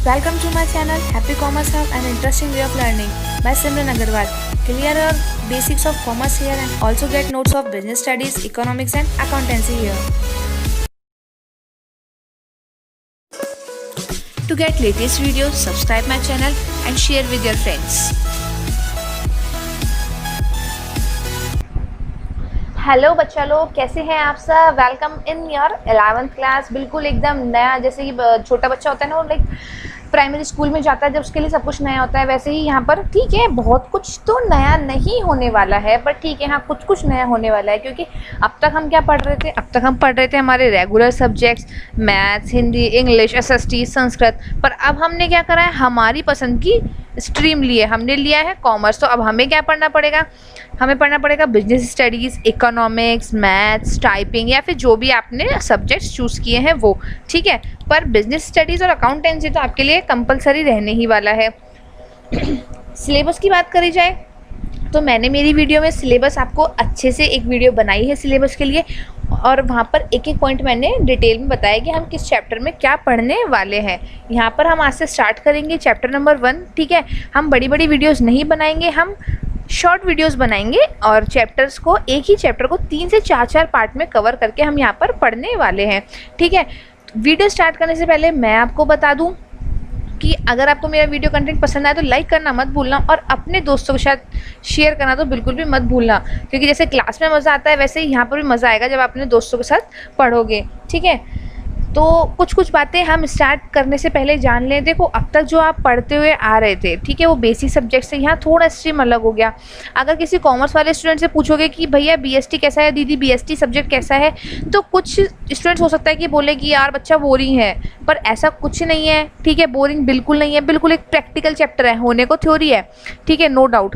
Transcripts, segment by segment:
Welcome to my channel Happy Commerce Hub, an interesting way of learning by Simran Agarwal. Clear your basics of commerce here and also get notes of business studies, economics and accountancy here. To get latest videos, subscribe my channel and share with your friends. Hello बच्चा लोग, कैसे हैं आप सब। Welcome in your 11th class. बिल्कुल एकदम नया, जैसे कि छोटा बच्चा होता है ना, वो लाइक प्राइमरी स्कूल में जाता है जब उसके लिए सब कुछ नया होता है, वैसे ही यहाँ पर ठीक है, बहुत कुछ तो नया नहीं होने वाला है, पर ठीक है हाँ कुछ कुछ नया होने वाला है। क्योंकि अब तक हम क्या पढ़ रहे थे, अब तक हम पढ़ रहे थे हमारे regular subjects maths, Hindi, English, SST, Sanskrit. पर अब हमने क्या करा है, हमारी पसंद की स्ट्रीम लिए, हमने लिया है कॉमर्स। तो अब हमें क्या पढ़ना पड़ेगा, हमें पढ़ना पड़ेगा business studies, economics, maths, typing या फिर जो भी आपने सब्जेक्ट्स चूज़ किए हैं वो, ठीक है। पर बिजनेस स्टडीज़ और अकाउंटेंसी तो आपके लिए कंपलसरी रहने ही वाला है। सिलेबस की बात करी जाए तो मैंने मेरी वीडियो में सिलेबस आपको अच्छे से एक वीडियो बनाई है सिलेबस के लिए, और वहाँ पर एक एक पॉइंट मैंने डिटेल में बताया कि हम किस चैप्टर में क्या पढ़ने वाले हैं। यहाँ पर हम आज से स्टार्ट करेंगे चैप्टर नंबर 1, ठीक है। हम बड़ी बड़ी वीडियोस नहीं बनाएंगे, हम शॉर्ट वीडियोस बनाएंगे और चैप्टर्स को, एक ही चैप्टर को 3 से 4 पार्ट में कवर करके हम यहाँ पर पढ़ने वाले हैं, ठीक है। वीडियो स्टार्ट करने से पहले मैं आपको बता दूँ कि अगर आपको मेरा वीडियो कंटेंट पसंद आए तो लाइक करना मत भूलना, और अपने दोस्तों के साथ शेयर करना तो बिल्कुल भी मत भूलना। क्योंकि जैसे क्लास में मज़ा आता है वैसे ही यहाँ पर भी मज़ा आएगा जब आप अपने दोस्तों के साथ पढ़ोगे, ठीक है। तो कुछ कुछ बातें हम स्टार्ट करने से पहले जान लें। देखो, अब तक जो आप पढ़ते हुए आ रहे थे, ठीक है, वो बेसिक सब्जेक्ट से यहाँ थोड़ा स्ट्रीम अलग हो गया। अगर किसी कॉमर्स वाले स्टूडेंट से पूछोगे कि भैया बीएसटी कैसा है, दीदी बीएसटी सब्जेक्ट कैसा है, तो कुछ स्टूडेंट्स हो सकता है कि बोले कि यार बच्चा बोरिंग है, पर ऐसा कुछ नहीं है, ठीक है। बोरिंग बिल्कुल नहीं है, बिल्कुल एक प्रैक्टिकल चैप्टर है, होने को थ्योरी है, ठीक है, नो डाउट।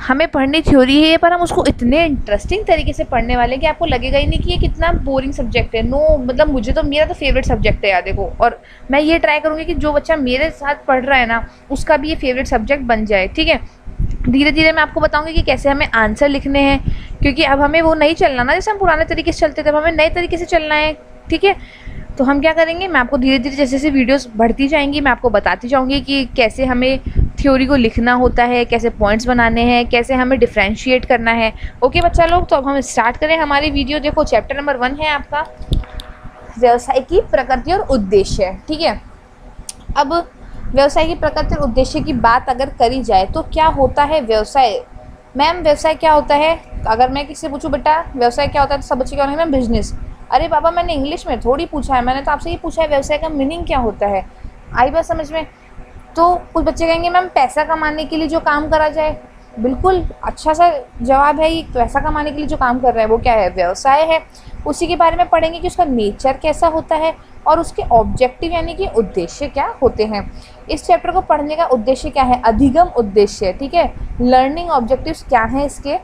हमें पढ़नी थ्योरी है, पर हम उसको इतने इंटरेस्टिंग तरीके से पढ़ने वाले हैं कि आपको लगेगा ही नहीं कि ये कितना बोरिंग सब्जेक्ट है। नो, मतलब मुझे तो, मेरा तो फेवरेट सब्जेक्ट है यार, देखो। और मैं ये ट्राई करूँगी कि जो बच्चा मेरे साथ पढ़ रहा है ना, उसका भी ये फेवरेट सब्जेक्ट बन जाए, ठीक है। धीरे धीरे मैं आपको बताऊँगी कि कैसे हमें आंसर लिखने हैं, क्योंकि अब हमें वो नहीं चलना ना जैसे हम पुराने तरीके से चलते थे, अब हमें नए तरीके से चलना है, ठीक है। तो हम क्या करेंगे, मैं आपको धीरे धीरे जैसे जैसे वीडियोस बढ़ती जाएंगी मैं आपको बताती जाऊंगी कि कैसे हमें थ्योरी को लिखना होता है, कैसे पॉइंट्स बनाने हैं, कैसे हमें डिफ्रेंशिएट करना है। ओके बच्चा लोग, तो अब हम स्टार्ट करें हमारी वीडियो। देखो, चैप्टर नंबर 1 है आपका व्यवसाय की प्रकृति और उद्देश्य, ठीक है। अब व्यवसाय की प्रकृति और उद्देश्य की बात अगर करी जाए तो क्या होता है व्यवसाय। मैम व्यवसाय क्या होता है, अगर मैं किसी से पूछूं बेटा व्यवसाय क्या होता है तो सब बच्चे क्या होंगे, मैम बिजनेस। अरे बाबा, मैंने इंग्लिश में थोड़ी पूछा है, मैंने तो आपसे ये पूछा है व्यवसाय का मीनिंग क्या होता है। आई बात समझ में। तो कुछ बच्चे कहेंगे मैम पैसा कमाने के लिए जो काम करा जाए। बिल्कुल अच्छा सा जवाब है, ये पैसा कमाने के लिए जो काम कर रहा है वो क्या है, व्यवसाय है। उसी के बारे में पढ़ेंगे कि उसका नेचर कैसा होता है और उसके ऑब्जेक्टिव यानी कि उद्देश्य क्या होते हैं। इस चैप्टर को पढ़ने का उद्देश्य क्या है, अधिगम उद्देश्य, ठीक है। लर्निंग ऑब्जेक्टिव्स क्या हैं इसके।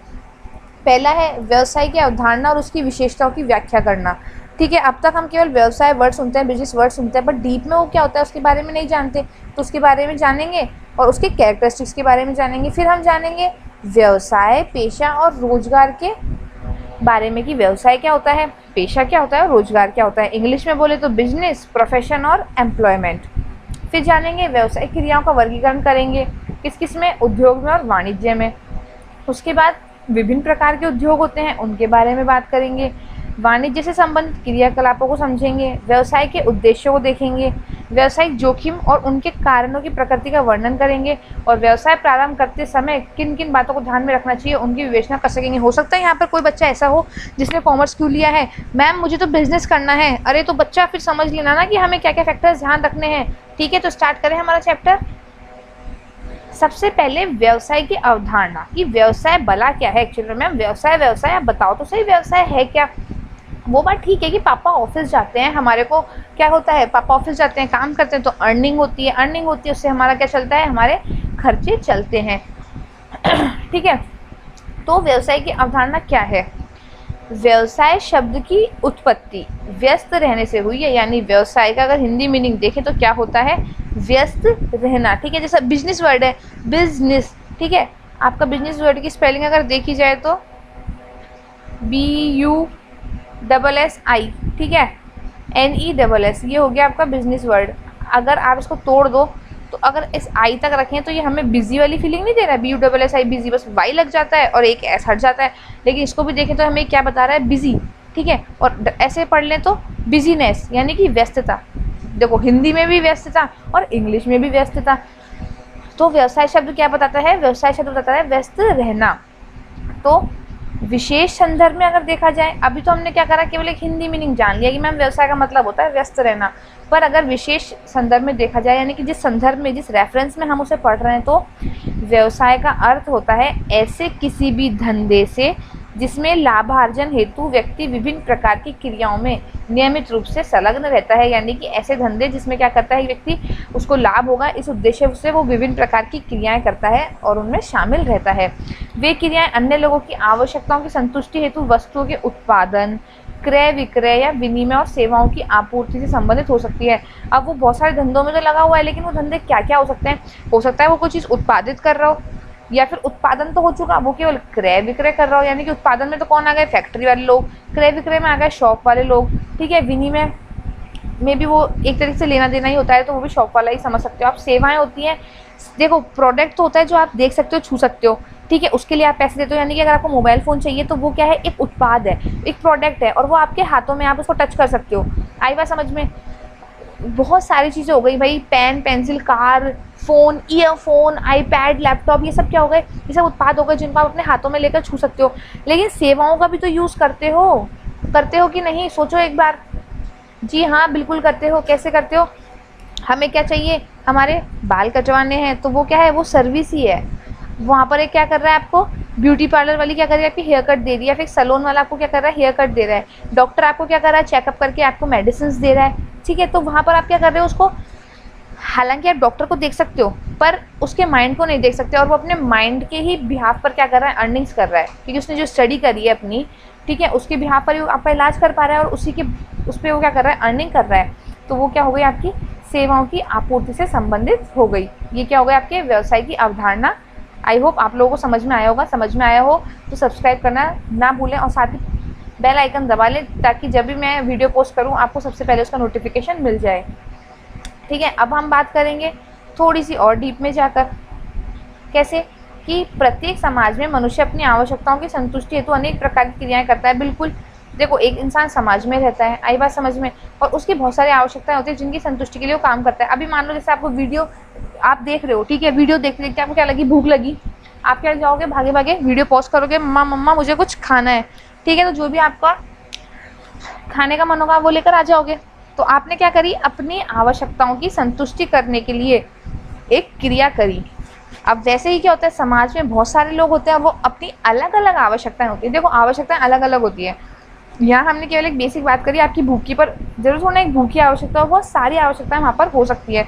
पहला है व्यवसाय की अवधारणा और उसकी विशेषताओं की व्याख्या करना, ठीक है। अब तक हम केवल व्यवसाय वर्ड सुनते हैं, बिजनेस वर्ड सुनते हैं, बट डीप में वो क्या होता है उसके बारे में नहीं जानते। तो उसके बारे में जानेंगे और उसके कैरेक्टरिस्टिक्स के बारे में जानेंगे। फिर हम जानेंगे व्यवसाय, पेशा और रोजगार के बारे में कि व्यवसाय क्या होता है, पेशा क्या होता है और रोजगार क्या होता है। इंग्लिश में बोले तो बिजनेस, प्रोफेशन और एम्प्लॉयमेंट। फिर जानेंगे व्यवसाय क्रियाओं का वर्गीकरण करेंगे, किस किस में, उद्योग में और वाणिज्य में। उसके बाद विभिन्न प्रकार के उद्योग होते हैं, उनके बारे में बात करेंगे। वाणिज्य से संबंधित क्रियाकलापों को समझेंगे, व्यवसाय के उद्देश्यों को देखेंगे, व्यवसायिक जोखिम और उनके कारणों की प्रकृति का वर्णन करेंगे, और व्यवसाय प्रारंभ करते समय किन किन बातों को ध्यान में रखना चाहिए उनकी विवेचना कर सकेंगे। हो सकता है यहाँ पर कोई बच्चा ऐसा हो जिसने कॉमर्स क्यों लिया है, मैम मुझे तो बिजनेस करना है। अरे तो बच्चा फिर समझ लेना ना कि हमें क्या क्या फैक्टर्स ध्यान रखने हैं, ठीक है। तो स्टार्ट करें हमारा चैप्टर। सबसे पहले व्यवसाय की अवधारणा कि व्यवसाय भला क्या है। एक्चुअली मैम व्यवसाय व्यवसाय आप बताओ तो सही, व्यवसाय है क्या। वो बात ठीक है कि पापा ऑफिस जाते हैं, हमारे को क्या होता है, पापा ऑफिस जाते हैं, काम करते हैं, तो अर्निंग होती है, अर्निंग होती है, उससे हमारा क्या चलता है, हमारे खर्चे चलते हैं, ठीक है। तो व्यवसाय की अवधारणा क्या है। व्यवसाय शब्द की उत्पत्ति व्यस्त रहने से हुई है, यानी व्यवसाय का अगर हिंदी मीनिंग देखें तो क्या होता है, व्यस्त रहना, ठीक है। जैसा बिजनेस वर्ड है, बिजनेस, ठीक है। आपका बिजनेस वर्ड की स्पेलिंग अगर देखी जाए तो BUSSI, ठीक है, NESS, ये हो गया आपका बिजनेस वर्ड। अगर आप इसको तोड़ दो तो अगर इस आई तक रखें तो ये हमें बिजी वाली फीलिंग नहीं दे रहा है, BUSSI बिजी, बस वाई लग जाता है और एक एस हट जाता है। लेकिन इसको भी देखें तो हमें क्या बता रहा है, बिजी, ठीक है। और ऐसे पढ़ लें तो बिजीनेस यानी कि व्यस्तता। देखो हिंदी में भी व्यस्तता और इंग्लिश में भी व्यस्तता। तो व्यवसाय शब्द क्या बताता है, व्यवसाय शब्द बताता है व्यस्त रहना। तो विशेष संदर्भ में अगर देखा जाए, अभी तो हमने क्या करा, केवल एक हिंदी मीनिंग जान लिया कि मैम व्यवसाय का मतलब होता है व्यस्त रहना, पर अगर विशेष संदर्भ में देखा जाए यानी कि जिस संदर्भ में, जिस रेफरेंस में हम उसे पढ़ रहे हैं, तो व्यवसाय का अर्थ होता है ऐसे किसी भी धंधे से जिसमें लाभार्जन हेतु व्यक्ति विभिन्न प्रकार की क्रियाओं में नियमित रूप से संलग्न रहता है। यानी कि ऐसे धंधे जिसमें क्या करता है व्यक्ति, उसको लाभ होगा, इस उद्देश्य से वो विभिन्न प्रकार की क्रियाएं करता है और उनमें शामिल रहता है। वे क्रियाएं अन्य लोगों की आवश्यकताओं की संतुष्टि हेतु वस्तुओं के उत्पादन, क्रय विक्रय या विनिमय और सेवाओं की आपूर्ति से संबंधित हो सकती है। अब वो बहुत सारे धंधों में तो लगा हुआ है, लेकिन वो धंधे क्या क्या हो सकते हैं, हो सकता है वो कोई चीज़ उत्पादित कर रहा हो, या फिर उत्पादन तो हो चुका, वो केवल क्रय विक्रय कर रहा हो। यानी कि उत्पादन में तो कौन आ गए, फैक्ट्री वाले लोग, क्रय विक्रय में आ गए शॉप वाले लोग, ठीक है। विनिमय में भी वो एक तरीके से लेना देना ही होता है, तो वो भी शॉप वाला ही समझ सकते हो आप। सेवाएं होती हैं, देखो प्रोडक्ट तो होता है जो आप देख सकते हो, छू सकते हो, ठीक है, उसके लिए आप पैसे देते हो। यानी कि अगर आपको मोबाइल फ़ोन चाहिए तो वो क्या है, एक उत्पाद है, एक प्रोडक्ट है, और वो आपके हाथों में, आप उसको टच कर सकते हो। आई बात समझ में। बहुत सारी चीज़ें हो गई भाई, pen, pencil, car, phone, earphone, iPad, laptop, ये सब क्या हो गए, ये सब उत्पाद हो गए जिनको आप अपने हाथों में लेकर छू सकते हो। लेकिन सेवाओं का भी तो यूज़ करते हो कि नहीं, सोचो एक बार। जी हाँ, बिल्कुल करते हो। कैसे करते हो, हमें क्या चाहिए, हमारे बाल कटवाने हैं तो वो क्या है, वो सर्विस ही है। वहाँ पर एक क्या कर रहा है, आपको ब्यूटी पार्लर वाली क्या कर रही है, आपकी हेयर कट दे रही है, फिर सैलून वाला आपको क्या कर रहा है, हेयर कट दे रहा है, डॉक्टर आपको क्या कर रहा है, चेकअप करके आपको मेडिसिन दे रहा है, ठीक है। तो वहाँ पर आप क्या कर रहे हो, उसको, हालांकि आप डॉक्टर को देख सकते हो पर उसके माइंड को नहीं देख सकते, और वो अपने माइंड के ही बिहाफ पर क्या कर रहा है, अर्निंग्स कर रहा है, क्योंकि उसने जो स्टडी करी है अपनी, ठीक है, उसके बिहाफ पर ही वो आपका इलाज कर पा रहा है, और उसी के उस पर वो क्या कर रहा है, अर्निंग कर रहा है। तो वो क्या हो गई, आपकी सेवाओं की आपूर्ति से संबंधित हो गई। ये क्या हो गया, आपके व्यवसाय की अवधारणा। आई होप आप लोगों को समझ में आया होगा। समझ में आया हो तो सब्सक्राइब करना ना भूलें, और साथ ही बेल आइकन दबा लें, ताकि जब भी मैं वीडियो पोस्ट करूं आपको सबसे पहले उसका नोटिफिकेशन मिल जाए, ठीक है। अब हम बात करेंगे थोड़ी सी और डीप में जाकर, कैसे कि प्रत्येक समाज में मनुष्य अपनी आवश्यकताओं की संतुष्टि हेतु अनेक प्रकार की क्रियाएं करता है। बिल्कुल, देखो एक इंसान समाज में रहता है, आई बात समझ में, और उसकी बहुत सारी आवश्यकताएं होती है जिनकी संतुष्टि के लिए वो काम करता है। अभी मान लो जैसे आपको वीडियो आप देख रहे हो, ठीक है, वीडियो देखते देखते आपको क्या लगी, भूख लगी, आप क्या जाओगे, भागे भागे वीडियो पॉज करोगे, मम्मा मम्मा मुझे कुछ खाना है, ठीक है। तो जो भी आपका खाने का मन होगा वो लेकर आ जाओगे। तो आपने क्या करी, अपनी आवश्यकताओं की संतुष्टि करने के लिए एक क्रिया करी। अब वैसे ही क्या होता है, समाज में बहुत सारे लोग होते हैं, वो अपनी अलग अलग आवश्यकताएं होती है। देखो आवश्यकताएं अलग अलग होती है। यहाँ हमने केवल एक बेसिक बात करी आपकी भूख की, पर जरूर होना एक भूख की आवश्यकता हो, बहुत सारी आवश्यकताएं वहाँ पर हो सकती है।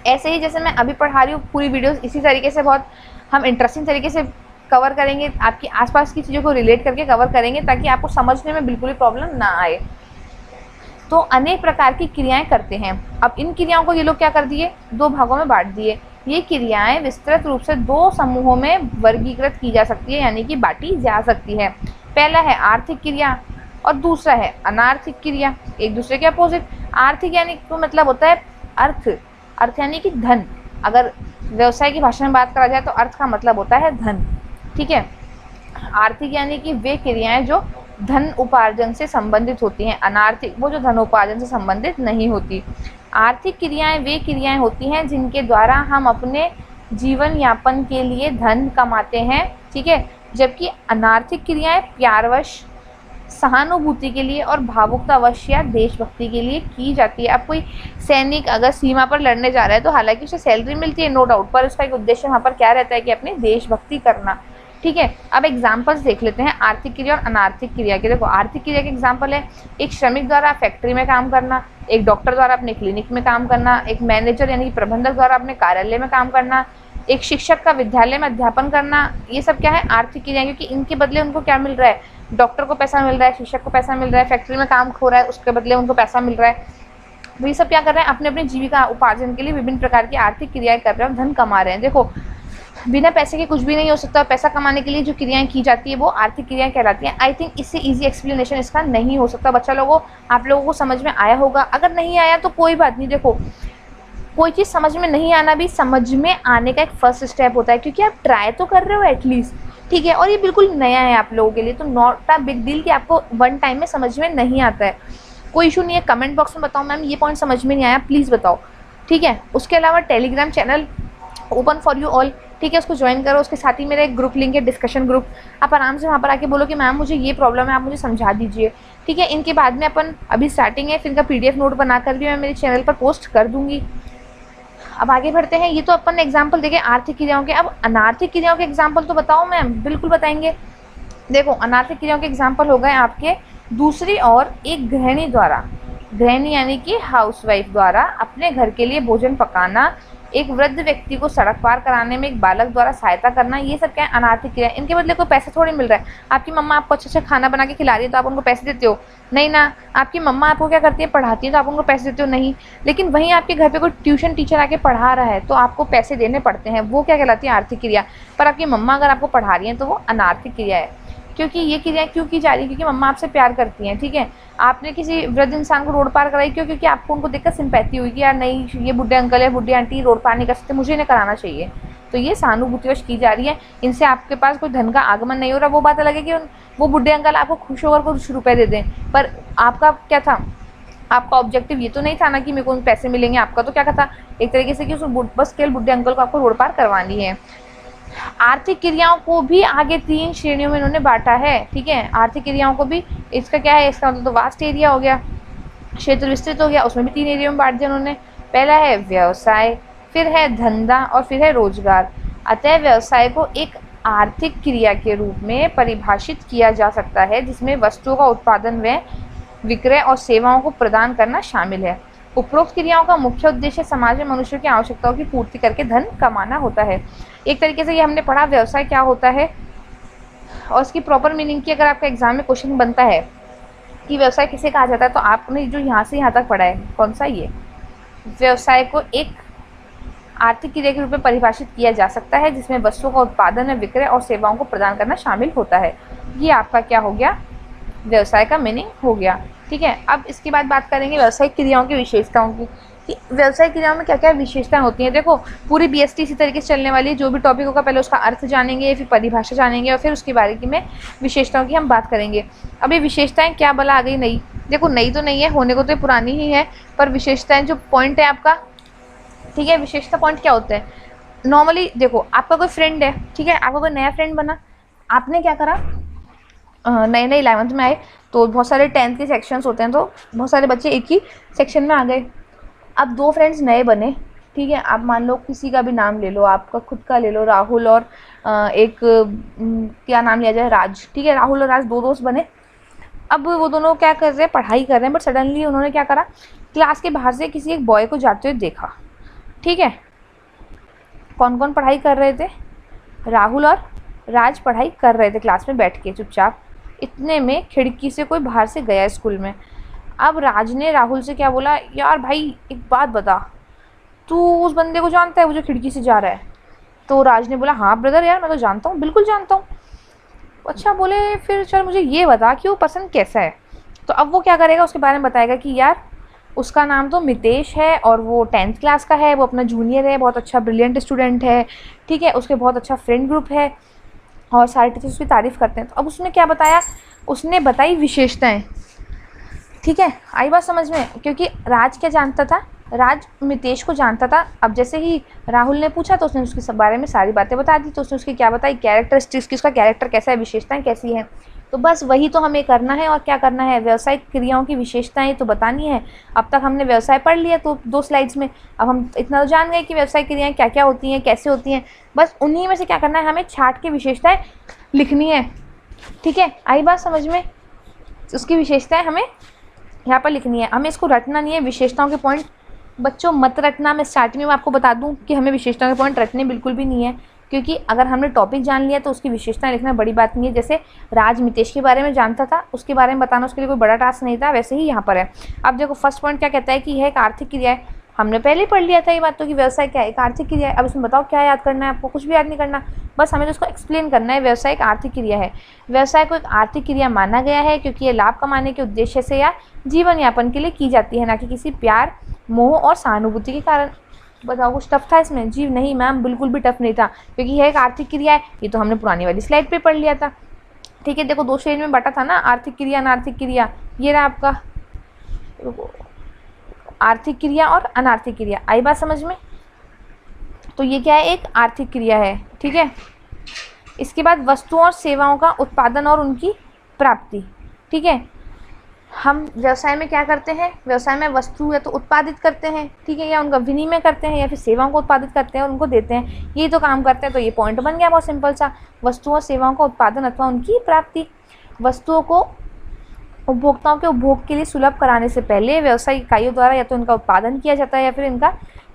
ऐसे ही जैसे मैं अभी पढ़ा रही हूँ, पूरी वीडियोस इसी तरीके से बहुत हम इंटरेस्टिंग तरीके से कवर करेंगे, आपकी आसपास की चीज़ों को रिलेट करके कवर करेंगे, ताकि आपको समझने में बिल्कुल भी प्रॉब्लम ना आए। तो अनेक प्रकार की क्रियाएं करते हैं। अब इन क्रियाओं को ये लोग क्या कर दिए, दो भागों में बांट दिए। ये क्रियाएं विस्तृत रूप से दो समूहों में वर्गीकृत की जा सकती है, यानी कि बांटी जा सकती है। पहला है आर्थिक क्रिया और दूसरा है अनार्थिक क्रिया, एक दूसरे के अपोजिट। आर्थिक यानी तो मतलब होता है अर्थ, अर्थ यानी कि धन। अगर व्यवसाय की भाषा में बात करा जाए तो अर्थ का मतलब होता है धन, ठीक है। आर्थिक यानी कि वे क्रियाएं जो धन उपार्जन से संबंधित होती हैं, अनार्थिक वो जो धन उपार्जन से संबंधित नहीं होती। आर्थिक क्रियाएं वे क्रियाएं होती हैं जिनके द्वारा हम अपने जीवन यापन के लिए धन कमाते हैं, ठीक है। जबकि अनार्थिक क्रियाएं प्यारवश, सहानुभूति के लिए और भावुकतावश या देशभक्ति के लिए की जाती है। अब कोई सैनिक अगर सीमा पर लड़ने जा रहा है तो हालांकि उसे सैलरी मिलती है, नो डाउट, पर उसका एक उद्देश्य वहाँ पर क्या रहता है कि अपनी देशभक्ति करना, ठीक है। अब एग्जाम्पल्स देख लेते हैं आर्थिक क्रिया और अनार्थिक क्रिया के। देखो आर्थिक क्रिया के एग्जाम्पल है, एक श्रमिक द्वारा फैक्ट्री में काम करना, एक डॉक्टर द्वारा अपने क्लिनिक में काम करना, एक मैनेजर यानी प्रबंधक द्वारा अपने कार्यालय में काम करना, एक शिक्षक का विद्यालय में अध्यापन करना। ये सब क्या है, आर्थिक क्रिया, क्योंकि इनके बदले उनको क्या मिल रहा है, डॉक्टर को पैसा मिल रहा है, शिक्षक को पैसा मिल रहा है, फैक्ट्री में काम हो रहा है उसके बदले उनको पैसा मिल रहा है। तो ये सब क्या कर रहे हैं, अपने अपने जीविका उपार्जन के लिए विभिन्न प्रकार की आर्थिक क्रियाएं कर रहे हैं, धन कमा रहे हैं। देखो बिना पैसे के कुछ भी नहीं हो सकता, पैसा कमाने के लिए जो क्रियाएं की जाती है वो आर्थिक क्रियाएं कहलाती हैं। आई थिंक इससे इजी एक्सप्लेनेशन इसका नहीं हो सकता। बच्चा लोगों, आप लोगों को समझ में आया होगा, अगर नहीं आया तो कोई बात नहीं। देखो कोई चीज़ समझ में नहीं आना भी समझ में आने का एक फर्स्ट स्टेप होता है, क्योंकि आप ट्राई तो कर रहे हो एटलीस्ट, ठीक है। और ये बिल्कुल नया है आप लोगों के लिए, तो नॉट अ बिग डील कि आपको वन टाइम में समझ में नहीं आता है। कोई इशू नहीं है, कमेंट बॉक्स में बताओ मैम ये पॉइंट समझ में नहीं आया, प्लीज़ बताओ, ठीक है। उसके अलावा Telegram channel open for you all, ठीक है, उसको ज्वाइन करो। उसके साथ ही मेरा एक ग्रुप लिंक है, डिस्कशन ग्रुप, आप आराम से वहाँ पर आके बोलो कि मैम मुझे ये प्रॉब्लम है, आप मुझे समझा दीजिए, ठीक है। इनके बाद में अपन अभी स्टार्टिंग है, फिर इनका PDF नोट बनाकर भी मैं मेरे चैनल पर पोस्ट कर दूँगी। अब आगे बढ़ते हैं। ये तो अपन एग्जाम्पल देखे आर्थिक क्रियाओं के, अब अनार्थिक क्रियाओं के एग्जाम्पल तो बताओ मैम, बिल्कुल बताएंगे। देखो अनार्थिक क्रियाओं के एग्जाम्पल हो गए आपके, दूसरी ओर एक गृहिणी द्वारा, गृहिणी यानी कि हाउसवाइफ द्वारा अपने घर के लिए भोजन पकाना, एक वृद्ध व्यक्ति को सड़क पार कराने में एक बालक द्वारा सहायता करना, ये सब क्या है अनार्थिक क्रिया। इनके बदले कोई पैसा थोड़ी मिल रहा है। आपकी मम्मा आपको अच्छा खाना बना के खिला रही है तो आप उनको पैसे देते हो? नहीं ना। आपकी मम्मा आपको क्या करती है, पढ़ाती है, तो आप उनको पैसे देते हो? नहीं। लेकिन वहीं आपके घर पे कोई ट्यूशन टीचर आके पढ़ा रहा है तो आपको पैसे देने पड़ते हैं, वो क्या कहलाती है आर्थिक क्रिया। पर आपकी मम्मा अगर आपको पढ़ा रही है तो वो अनार्थिक क्रिया है। क्योंकि ये क्रियाएं क्यों की जा रही है, क्योंकि मम्मा आपसे प्यार करती हैं, ठीक है। आपने किसी वृद्ध इंसान को रोड पार कराई, क्यों? क्योंकि आपको उनको देखकर सिंपैथी हुई कि यार नहीं ये बुढ़े अंकल है बुढ़ी आंटी रोड पार नहीं कर सकते, मुझे इन्हें कराना चाहिए। तो ये सहानुभूतिवश की जा रही है। इनसे आपके पास कोई धन का आगमन नहीं हो रहा। वो बात अलग है कि वो बुढ़े अंकल आपको खुश होकर कुछ रुपए दे दें, पर आपका क्या था, आपका ऑब्जेक्टिव ये तो नहीं था ना कि मेरे को पैसे मिलेंगे। आपका तो क्या था एक तरीके से कि उस बस केवल बुढ़े अंकल को आपको रोड पार करवानी है। आर्थिक क्रियाओं को भी आगे 3 श्रेणियों में इन्होंने बांटा है, ठीक है। आर्थिक क्रियाओं को भी, इसका क्या है, इसका मतलब तो वास्ट एरिया हो गया, क्षेत्र विस्तृत हो गया, उसमें भी 3 एरिया में बांट दिया उन्होंने। पहला है व्यवसाय, फिर है धंधा और फिर है रोजगार। अतः व्यवसाय को एक आर्थिक क्रिया के रूप में परिभाषित किया जा सकता है जिसमें वस्तुओं का उत्पादन व विक्रय और सेवाओं को प्रदान करना शामिल है। उपरोक्त क्रियाओं का मुख्य उद्देश्य समाज में मनुष्य की आवश्यकताओं की पूर्ति करके धन कमाना होता है। एक तरीके से ये हमने पढ़ा व्यवसाय क्या होता है और इसकी प्रॉपर मीनिंग की अगर आपका एग्जाम में क्वेश्चन बनता है कि व्यवसाय किसे कहा जाता है, तो आपने जो यहाँ से यहाँ तक पढ़ा है कौन सा, ये व्यवसाय को एक आर्थिक क्रिया के रूप में परिभाषित किया जा सकता है जिसमें वस्तुओं का उत्पादन है, विक्रय और सेवाओं को प्रदान करना शामिल होता है। ये आपका क्या हो गया, व्यवसाय का मीनिंग हो गया, ठीक है। अब इसके बाद बात करेंगे व्यवसायिक क्रियाओं की विशेषताओं की, कि व्यवसायिक क्रियाओं में क्या क्या विशेषताएं होती हैं। देखो पूरी BST इसी तरीके से चलने वाली है, जो भी टॉपिक होगा पहले उसका अर्थ जानेंगे, फिर परिभाषा जानेंगे और फिर उसके बारे में विशेषताओं की हम बात करेंगे। अब ये विशेषताएं क्या भला आ गई नई, देखो नई तो नहीं है, होने को तो पुरानी ही है, पर विशेषताएं जो पॉइंट है आपका, ठीक है। विशेषता पॉइंट क्या होते हैं, नॉर्मली देखो आपका कोई फ्रेंड है, ठीक है, आपका कोई नया फ्रेंड बना, आपने क्या करा, नए नए 11th में आए तो बहुत सारे 10th के सेक्शंस होते हैं, तो बहुत सारे बच्चे एक ही सेक्शन में आ गए। अब 2 फ्रेंड्स नए बने, ठीक है। आप मान लो किसी का भी नाम ले लो, आपका खुद का ले लो, राहुल और क्या नाम लिया जाए, राज, ठीक है। राहुल और राज 2 दोस्त बने। अब वो दोनों क्या कर रहे हैं, पढ़ाई कर रहे हैं, बट सडनली उन्होंने क्या करा, क्लास के बाहर से किसी एक बॉय को जाते हुए देखा, ठीक है। कौन कौन पढ़ाई कर रहे थे, राहुल और राज पढ़ाई कर रहे थे क्लास में बैठ के चुपचाप। इतने में खिड़की से कोई बाहर से गया स्कूल में। अब राज ने राहुल से क्या बोला, यार भाई एक बात बता, तू उस बंदे को जानता है वो जो खिड़की से जा रहा है? तो राज ने बोला हाँ ब्रदर यार मैं तो जानता हूँ, बिल्कुल जानता हूँ। अच्छा बोले फिर चल मुझे ये बता कि वो पर्सन कैसा है। तो अब वो क्या करेगा, उसके बारे में बताएगा कि यार उसका नाम तो मितेश है और वो 10th क्लास का है, वो अपना जूनियर है, बहुत अच्छा ब्रिलियंट स्टूडेंट है, ठीक है। उसके बहुत अच्छा फ्रेंड ग्रुप है और सारे टीचर्स उसकी तारीफ़ करते हैं। तो अब उसने क्या बताया, उसने बताई विशेषताएं, ठीक है। आई बात समझ में, क्योंकि राज क्या जानता था, राज मितेश को जानता था। अब जैसे ही राहुल ने पूछा तो उसने उसके बारे में सारी बातें बता दी। तो उसने उसकी क्या बताई, कैरेक्टरिस्टिक्स की, उसका कैरेक्टर कैसा है, विशेषताएं कैसी हैं। तो बस वही तो हमें करना है। और क्या करना है, व्यावसायिक क्रियाओं की विशेषताएं तो बतानी है। अब तक हमने व्यवसाय पढ़ लिया तो 2 स्लाइड्स में, अब हम इतना तो जान गए कि व्यावसायिक क्रियाएं क्या क्या होती हैं, कैसे होती हैं। बस उन्हीं में से क्या करना है, हमें छाट की विशेषताएं लिखनी है, ठीक है। आई बात समझ में, उसकी विशेषताएं हमें यहाँ पर लिखनी है, हमें इसको रटना नहीं है। विशेषताओं के पॉइंट बच्चों मत रटना। मैं स्टार्टिंग में आपको बता दूं कि हमें विशेषताओं के पॉइंट रटने बिल्कुल भी नहीं है, क्योंकि अगर हमने टॉपिक जान लिया तो उसकी विशेषताएं लिखना बड़ी बात नहीं है। जैसे राज मितेश के बारे में जानता था, उसके बारे में बताना उसके लिए कोई बड़ा टास्क नहीं था, वैसे ही यहाँ पर है। अब देखो फर्स्ट पॉइंट क्या कहता है कि यह एक आर्थिक क्रिया है। हमने पहले ही पढ़ लिया था ये बात तो कि व्यवसाय क्या है, एक आर्थिक क्रिया है। अब इसमें बताओ क्या याद करना है आपको, कुछ भी याद नहीं करना, बस हमें तो उसको एक्सप्लेन करना है। व्यवसाय एक आर्थिक क्रिया है। व्यवसाय को एक आर्थिक क्रिया माना गया है क्योंकि ये लाभ कमाने के उद्देश्य से या जीवन यापन के लिए की जाती है, ना कि किसी प्यार, मोह और सहानुभूति के कारण। बताओ कुछ टफ था इसमें? जी नहीं मैम, बिल्कुल भी टफ नहीं था, क्योंकि यह एक आर्थिक क्रिया है। ये तो हमने पुरानी वाली स्लाइड पे पढ़ लिया था। ठीक है, देखो 2 श्रेणी में बांटा था ना, आर्थिक क्रिया, अनार्थिक क्रिया। ये रहा आपका आर्थिक क्रिया और अनार्थिक क्रिया। आई बात समझ में? तो ये क्या है? एक आर्थिक क्रिया है। ठीक है, इसके बाद वस्तुओं और सेवाओं का उत्पादन और उनकी प्राप्ति। ठीक है, हम व्यवसाय में क्या करते हैं? व्यवसाय में वस्तु या तो उत्पादित करते हैं, ठीक है, या उनका विनिमय करते हैं, या फिर सेवाओं को उत्पादित करते हैं और उनको देते हैं। ये तो काम करते हैं। तो ये पॉइंट बन गया बहुत सिंपल सा, वस्तुओं और सेवाओं का उत्पादन अथवा उनकी प्राप्ति। वस्तुओं को उपभोक्ताओं के उपभोग के लिए सुलभ कराने से पहले व्यवसायिक इकाइयों द्वारा या तो इनका उत्पादन किया जाता है या फिर इनका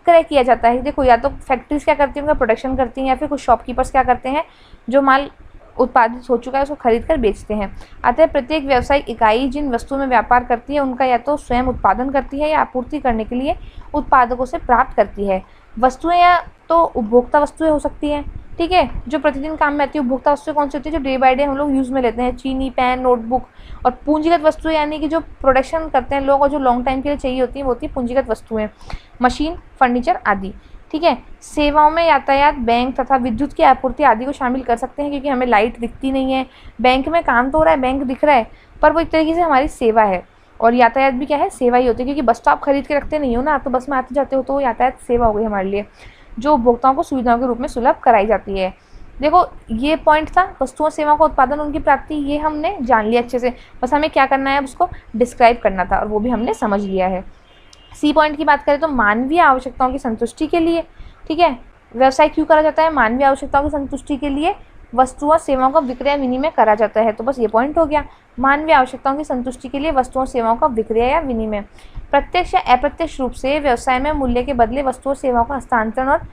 क्रय किया जाता है। देखो, या तो फैक्ट्रीज क्या करती हैं, उनका प्रोडक्शन करती हैं, या फिर कुछ शॉपकीपर्स क्या करते हैं, जो माल उत्पादित हो चुका है उसको खरीद कर बेचते हैं। अतः प्रत्येक व्यावसायिक इकाई जिन वस्तुओं में व्यापार करती है उनका या तो स्वयं उत्पादन करती है या आपूर्ति करने के लिए उत्पादकों से प्राप्त करती है। वस्तुएं या तो उपभोक्ता वस्तुएं हो सकती हैं, ठीक है, जो प्रतिदिन काम में आती है। उपभोक्ता वस्तुएं कौन सी होती है? जो डे बाय डे हम लोग यूज़ में लेते हैं, चीनी, पेन, नोटबुक। और पूंजीगत वस्तुएं यानी कि जो प्रोडक्शन करते हैं लोग और जो लॉन्ग टाइम के लिए चाहिए होती है, वो होती है पूंजीगत वस्तुएं, मशीन, फर्नीचर आदि। ठीक है, सेवाओं में यातायात, बैंक तथा विद्युत की आपूर्ति आदि को शामिल कर सकते हैं, क्योंकि हमें लाइट दिखती नहीं है, बैंक में काम तो हो रहा है, बैंक दिख रहा है, पर वो एक तरीके से हमारी सेवा है। और यातायात भी क्या है? सेवा ही होती है, क्योंकि बस तो आप खरीद के रखते नहीं हो ना, आप तो बस में आते जाते हो, तो वो यातायात सेवा हो गई हमारे लिए, जो उपभोक्ताओं को सुविधाओं के रूप में सुलभ कराई जाती है। देखो, ये पॉइंट था वस्तुओं सेवाओं का उत्पादन उनकी प्राप्ति, ये हमने जान लिया अच्छे से। बस हमें क्या करना है? अब उसको डिस्क्राइब करना था, और वो भी हमने समझ लिया है। सी पॉइंट की बात करें तो मानवीय आवश्यकताओं की संतुष्टि के लिए, ठीक है, व्यवसाय क्यों करा जाता है? मानवीय आवश्यकताओं की संतुष्टि के लिए वस्तुओं सेवाओं का विक्रय विनिमय करा जाता है। तो बस ये पॉइंट हो गया, मानवीय आवश्यकताओं की संतुष्टि के लिए वस्तुओं सेवाओं का विक्रय या विनिमय। प्रत्यक्ष या अप्रत्यक्ष रूप से व्यवसाय में मूल्य के बदले वस्तुओं सेवाओं का हस्तांतरण और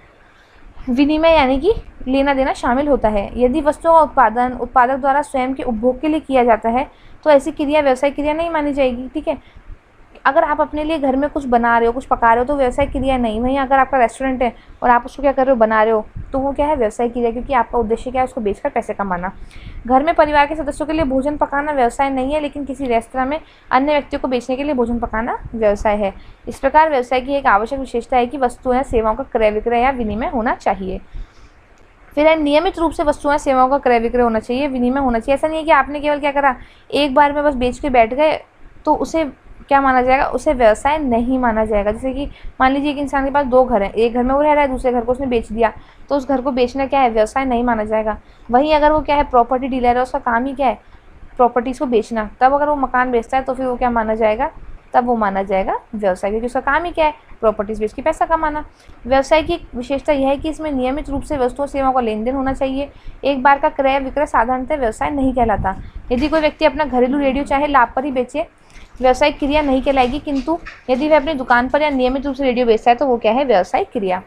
विनिमय यानी कि लेना देना शामिल होता है। यदि वस्तुओं का उत्पादन उत्पादक द्वारा स्वयं के उपभोग के लिए किया जाता है तो ऐसी क्रिया व्यवसायिक क्रिया नहीं मानी जाएगी। ठीक है, अगर आप अपने लिए घर में कुछ बना रहे हो, कुछ पका रहे हो, तो व्यवसायिक क्रिया नहीं। वहीं अगर आपका रेस्टोरेंट है और आप उसको क्या कर रहे हो? बना रहे हो, तो वो क्या है? व्यवसायिक क्रिया, क्योंकि आपका उद्देश्य क्या है? उसको बेचकर पैसे कमाना। घर में परिवार के सदस्यों के लिए भोजन पकाना व्यवसाय नहीं है, लेकिन किसी रेस्तरां में अन्य व्यक्तियों को बेचने के लिए भोजन पकाना व्यवसाय है। इस प्रकार व्यवसाय की एक आवश्यक विशेषता है कि वस्तुओं या सेवाओं का क्रय विक्रय या विनिमय होना चाहिए। फिर है, नियमित रूप से वस्तुओं या सेवाओं का क्रय विक्रय होना चाहिए, विनिमय होना चाहिए। ऐसा नहीं है कि आपने केवल क्या करा, एक बार में बस बेच के बैठ गए, तो उसे क्या माना जाएगा? उसे व्यवसाय नहीं माना जाएगा। जैसे कि मान लीजिए एक इंसान के पास 2 घर हैं, एक घर में वो रह रहा है, दूसरे घर को उसने बेच दिया, तो उस घर को बेचना क्या है? व्यवसाय नहीं माना जाएगा। वहीं अगर वो क्या है? प्रॉपर्टी डीलर है, उसका काम ही क्या है? प्रॉपर्टीज़ को बेचना। तब अगर वो मकान बेचता है तो फिर वो क्या माना जाएगा? तब वो माना जाएगा व्यवसाय, क्योंकि उसका काम ही क्या है? प्रॉपर्टीज़ बेच के पैसा कमाना। व्यवसाय की एक विशेषता यह है कि इसमें नियमित रूप से वस्तुओं सेवाओं का लेन देन होना चाहिए। एक बार का क्रय विक्रय साधारणतः व्यवसाय नहीं कहलाता। यदि कोई व्यक्ति अपना घरेलू रेडियो चाहे लाभ पर ही बेचे, व्यवसायिक क्रिया नहीं कहलाएगी, किंतु यदि वह अपनी दुकान पर या नियमित रूप से रेडियो बेचता है तो वो क्या है? व्यवसायिक क्रिया।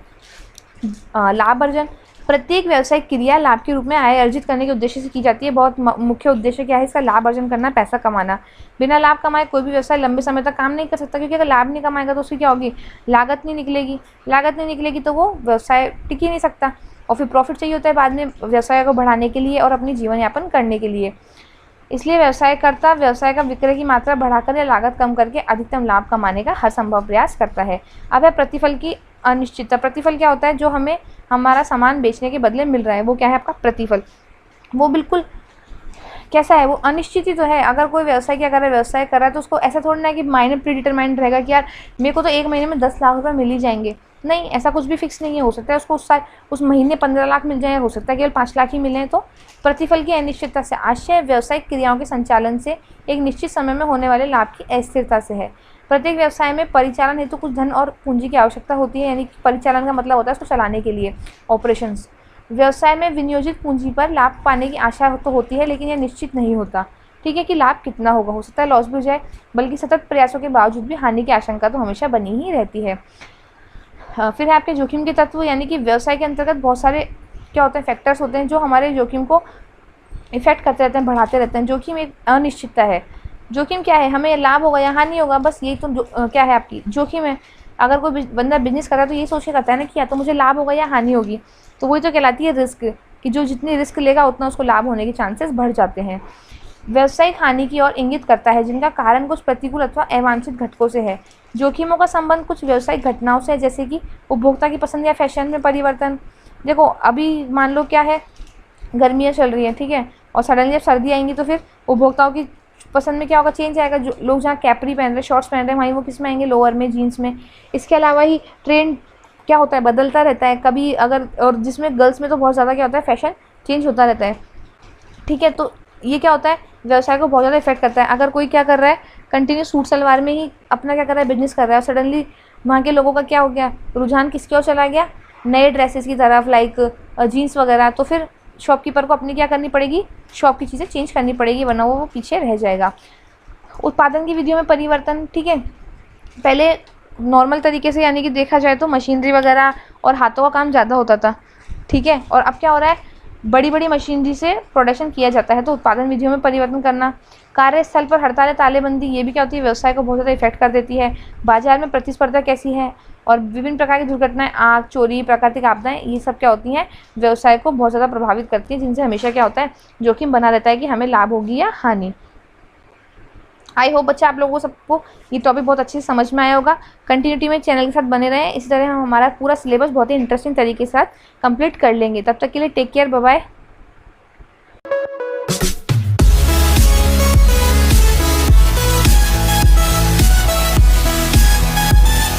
लाभ अर्जन, प्रत्येक व्यवसायिक क्रिया लाभ के रूप में आय अर्जित करने के उद्देश्य से की जाती है। बहुत मुख्य उद्देश्य क्या है इसका? लाभ अर्जन करना, पैसा कमाना। बिना लाभ कमाए कोई भी व्यवसाय लंबे समय तक काम नहीं कर सकता, क्योंकि अगर लाभ नहीं कमाएगा तो उसकी क्या होगी? लागत नहीं निकलेगी। लागत नहीं निकलेगी तो वो व्यवसाय टिक ही नहीं सकता, और फिर प्रॉफिट चाहिए होता है बाद में व्यवसाय को बढ़ाने के लिए और अपनी जीवन यापन करने के लिए। इसलिए व्यवसायकर्ता व्यवसाय का विक्रय की मात्रा बढ़ाकर या लागत कम करके अधिकतम लाभ कमाने का हर संभव प्रयास करता है। अब है प्रतिफल की अनिश्चितता। प्रतिफल क्या होता है? जो हमें हमारा सामान बेचने के बदले मिल रहा है, वो क्या है? आपका प्रतिफल। वो बिल्कुल कैसा है? वो अनिश्चित ही तो है। अगर कोई व्यवसाय क्या कर रहा है? व्यवसाय कर रहा है तो उसको ऐसा थोड़ा ना है कि मायने प्री डिटरमाइंड रहेगा कि यार मेरे को तो 1 महीने में 10 लाख रुपये मिल ही जाएंगे। नहीं, ऐसा कुछ भी फिक्स नहीं है। हो सकता है उसको उस महीने 15 लाख मिल जाए, हो सकता है केवल 5 लाख ही मिले। तो प्रतिफल की अनिश्चितता से आशय व्यावसायिक क्रियाओं के संचालन से एक निश्चित समय में होने वाले लाभ की अस्थिरता से है। प्रत्येक व्यवसाय में परिचालन हेतु कुछ धन और पूंजी की आवश्यकता होती है, यानी कि परिचालन का मतलब होता है उसको चलाने के लिए, ऑपरेशंस। व्यवसाय में विनियोजित पूंजी पर लाभ पाने की आशा तो होती है, लेकिन यह निश्चित नहीं होता, ठीक है, कि लाभ कितना होगा। हो सकता है लॉस भी हो जाए, बल्कि सतत प्रयासों के बावजूद भी हानि की आशंका तो हमेशा बनी ही रहती है। फिर है आपके जोखिम के तत्व, यानी कि व्यवसाय के अंतर्गत बहुत सारे क्या होते हैं? फैक्टर्स होते हैं जो हमारे जोखिम को इफेक्ट करते रहते हैं, बढ़ाते रहते हैं। जोखिम एक अनिश्चितता है। जोखिम क्या है? हमें लाभ होगा या हानि होगा, बस यही तो क्या है? आपकी जोखिम है। अगर कोई बंदा बिजनेस कर रहा है तो ये सोच के करता है ना कि या तो मुझे लाभ होगा या हानि होगी, तो वही तो कहलाती है रिस्क, कि जो जितनी रिस्क लेगा उतना उसको लाभ होने के चांसेस बढ़ जाते हैं। व्यावसायिक हानि की ओर इंगित करता है, जिनका कारण कुछ प्रतिकूल अथवा अवांछित घटकों से है। जोखिमों का संबंध कुछ व्यावसायिक घटनाओं से है, जैसे कि उपभोक्ता की पसंद या फैशन में परिवर्तन। देखो अभी मान लो क्या है, गर्मियाँ चल रही हैं, ठीक है, और सडनली जब सर्दी आएंगी तो फिर उपभोक्ताओं की पसंद में क्या होगा, चेंज आएगा। जो लोग जहाँ कैपरी पहन रहे हैं, शॉर्ट्स पहन रहे हैं, वहीं वो किस में आएंगे, लोअर में, जीन्स में। इसके अलावा ही ट्रेंड क्या होता है, बदलता रहता है कभी अगर, और जिसमें गर्ल्स में तो बहुत ज़्यादा क्या होता है, फैशन चेंज होता रहता है, ठीक है। तो ये क्या होता है, व्यवसाय को बहुत ज़्यादा इफेक्ट करता है। अगर कोई क्या कर रहा है, कंटिन्यू सूट सलवार में ही अपना क्या कर रहा है, बिजनेस कर रहा है, और सडनली वहाँ के लोगों का क्या हो गया, रुझान किसकी ओर चला गया, नए ड्रेसेस की तरफ, लाइक जीन्स वगैरह, तो फिर शॉपकीपर को अपनी क्या करनी पड़ेगी, शॉप की चीज़ें चेंज करनी पड़ेगी, वरना वो पीछे रह जाएगा। उत्पादन की विधियों में परिवर्तन, ठीक है। पहले नॉर्मल तरीके से यानी कि देखा जाए तो मशीनरी वगैरह और हाथों का काम ज़्यादा होता था, ठीक है, और अब क्या हो रहा है, बड़ी बड़ी मशीनरी से प्रोडक्शन किया जाता है। तो उत्पादन विधियों में परिवर्तन करना। कार्यस्थल पर हड़तालें, तालेबंदी, ये भी क्या होती है, व्यवसाय को बहुत ज़्यादा इफेक्ट कर देती है। बाजार में प्रतिस्पर्धा कैसी है, और विभिन्न प्रकार की दुर्घटनाएं, आग, चोरी, प्राकृतिक आपदाएं, ये सब क्या होती हैं, व्यवसाय को बहुत ज़्यादा प्रभावित करती हैं, जिनसे हमेशा क्या होता है, जोखिम बना रहता है कि हमें लाभ होगी या हानि। आई होप बच्चा आप लोगों को सबको ये टॉपिक बहुत अच्छे से समझ में आया होगा। कंटिन्यूटी में चैनल के साथ बने रहें, इसी तरह हम हमारा पूरा सिलेबस बहुत ही इंटरेस्टिंग तरीके के साथ कंप्लीट कर लेंगे। तब तक के लिए टेक केयर, बाय बाय।